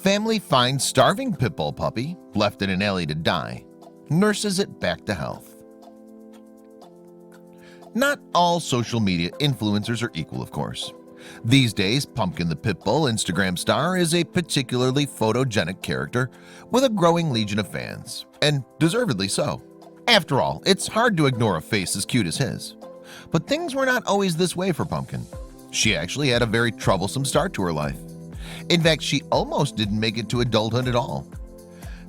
Family finds starving pit bull puppy left in an alley to die, nurses it back to health. Not all social media influencers are equal, of course. These days, Pumpkin the Pitbull Instagram star is a particularly photogenic character with a growing legion of fans, and deservedly so. After all, it's hard to ignore a face as cute as his. But things were not always this way for Pumpkin. She actually had a very troublesome start to her life. In fact, she almost didn't make it to adulthood at all.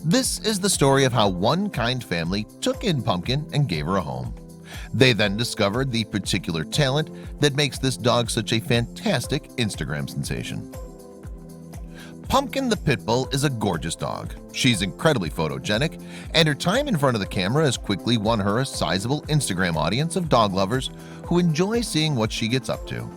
This is the story of how one kind family took in Pumpkin and gave her a home. They then discovered the particular talent that makes this dog such a fantastic Instagram sensation. Pumpkin the Pitbull is a gorgeous dog. She's incredibly photogenic, and her time in front of the camera has quickly won her a sizable Instagram audience of dog lovers who enjoy seeing what she gets up to.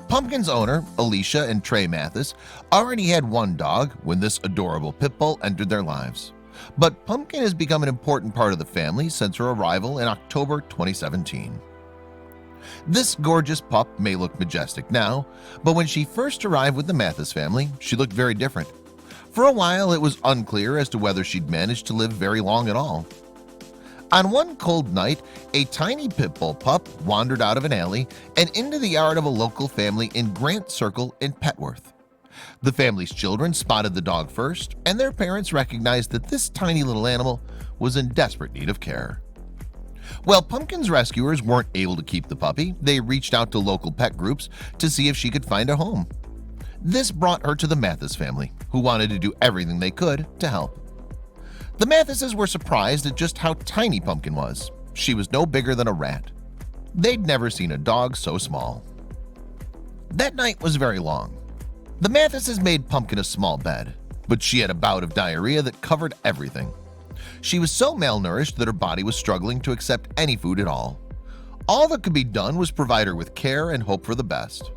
Pumpkin's owner, Alicia and Trey Mathis, already had one dog when this adorable pitbull entered their lives. But Pumpkin has become an important part of the family since her arrival in October 2017. This gorgeous pup may look majestic now, but when she first arrived with the Mathis family, she looked very different. For a while, it was unclear as to whether she'd managed to live very long at all. On one cold night, a tiny pit bull pup wandered out of an alley and into the yard of a local family in Grant Circle in Petworth. The family's children spotted the dog first, and their parents recognized that this tiny little animal was in desperate need of care. While Pumpkin's rescuers weren't able to keep the puppy, they reached out to local pet groups to see if she could find a home. This brought her to the Mathis family, who wanted to do everything they could to help. The Mathises were surprised at just how tiny Pumpkin was. She was no bigger than a rat. They'd never seen a dog so small. That night was very long. The Mathises made Pumpkin a small bed, but she had a bout of diarrhea that covered everything. She was so malnourished that her body was struggling to accept any food at all. All that could be done was provide her with care and hope for the best.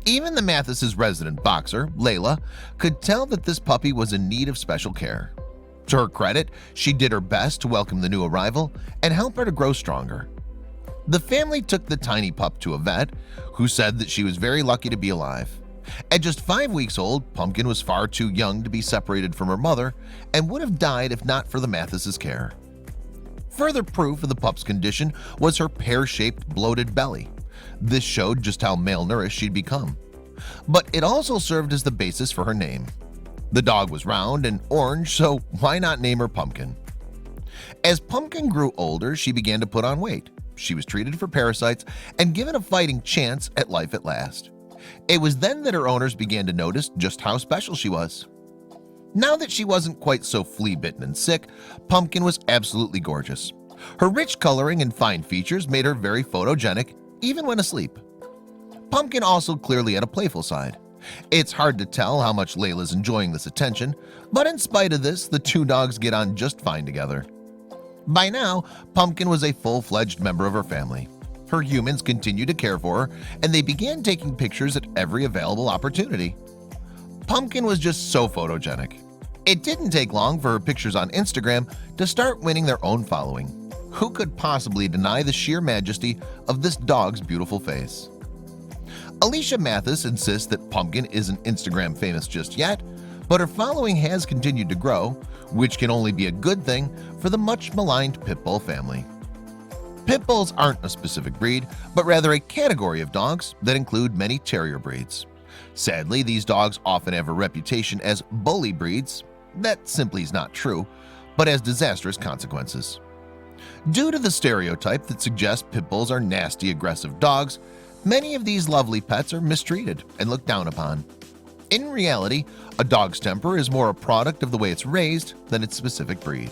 Even the Mathises' resident boxer, Layla, could tell that this puppy was in need of special care. To her credit, she did her best to welcome the new arrival and help her to grow stronger. The family took the tiny pup to a vet, who said that she was very lucky to be alive. At just 5 weeks old, Pumpkin was far too young to be separated from her mother and would have died if not for the Mathises' care. Further proof of the pup's condition was her pear-shaped bloated belly. This showed just how malnourished she'd become. But it also served as the basis for her name. The dog was round and orange, so why not name her Pumpkin? As Pumpkin grew older, she began to put on weight. She was treated for parasites and given a fighting chance at life at last. It was then that her owners began to notice just how special she was. Now that she wasn't quite so flea-bitten and sick, Pumpkin was absolutely gorgeous. Her rich coloring and fine features made her very photogenic, even when asleep. Pumpkin also clearly had a playful side. It's hard to tell how much Layla's enjoying this attention, but in spite of this, the two dogs get on just fine together. By now, Pumpkin was a full-fledged member of her family. Her humans continued to care for her, and they began taking pictures at every available opportunity. Pumpkin was just so photogenic. It didn't take long for her pictures on Instagram to start winning their own following. Who could possibly deny the sheer majesty of this dog's beautiful face? Alicia Mathis insists that Pumpkin isn't Instagram famous just yet, but her following has continued to grow, which can only be a good thing for the much maligned pit bull family. Pit bulls aren't a specific breed, but rather a category of dogs that include many terrier breeds. Sadly, these dogs often have a reputation as bully breeds. That simply is not true, but has disastrous consequences. Due to the stereotype that suggests pit bulls are nasty, aggressive dogs, many of these lovely pets are mistreated and looked down upon. In reality, a dog's temper is more a product of the way it's raised than its specific breed.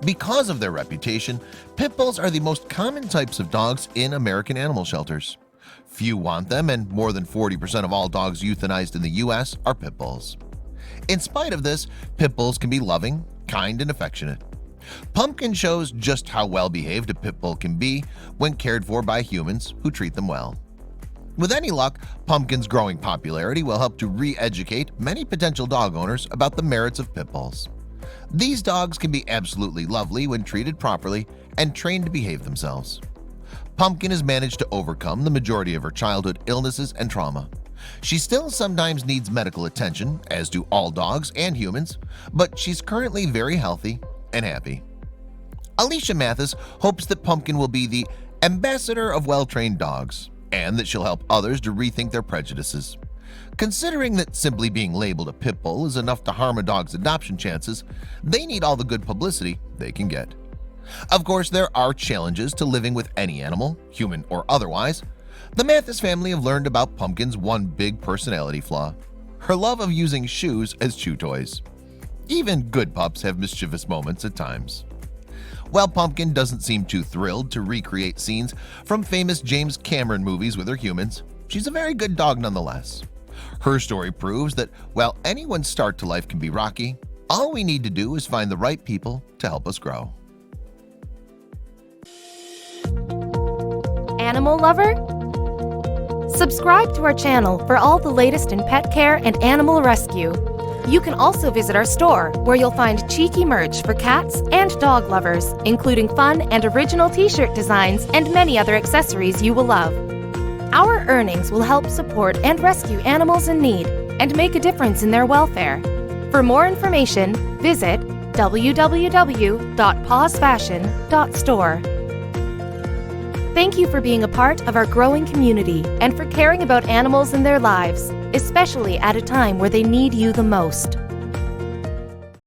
Because of their reputation, pit bulls are the most common types of dogs in American animal shelters. Few want them, and more than 40% of all dogs euthanized in the US are pit bulls. In spite of this, pit bulls can be loving, kind, and affectionate. Pumpkin shows just how well-behaved a pit bull can be when cared for by humans who treat them well. With any luck, Pumpkin's growing popularity will help to re-educate many potential dog owners about the merits of pit bulls. These dogs can be absolutely lovely when treated properly and trained to behave themselves. Pumpkin has managed to overcome the majority of her childhood illnesses and trauma. She still sometimes needs medical attention, as do all dogs and humans, but she's currently very healthy and happy. Alicia Mathis hopes that Pumpkin will be the ambassador of well-trained dogs and that she'll help others to rethink their prejudices. Considering that simply being labeled a pit bull is enough to harm a dog's adoption chances, they need all the good publicity they can get. Of course, there are challenges to living with any animal, human or otherwise. The Mathis family have learned about Pumpkin's one big personality flaw: her love of using shoes as chew toys. Even good pups have mischievous moments at times. While Pumpkin doesn't seem too thrilled to recreate scenes from famous James Cameron movies with her humans, she's a very good dog nonetheless. Her story proves that while anyone's start to life can be rocky, all we need to do is find the right people to help us grow. Animal lover? Subscribe to our channel for all the latest in pet care and animal rescue. You can also visit our store, where you'll find cheeky merch for cats and dog lovers, including fun and original t-shirt designs and many other accessories you will love. Our earnings will help support and rescue animals in need and make a difference in their welfare. For more information, visit www.pawsfashion.store. Thank you for being a part of our growing community and for caring about animals and their lives, especially at a time where they need you the most.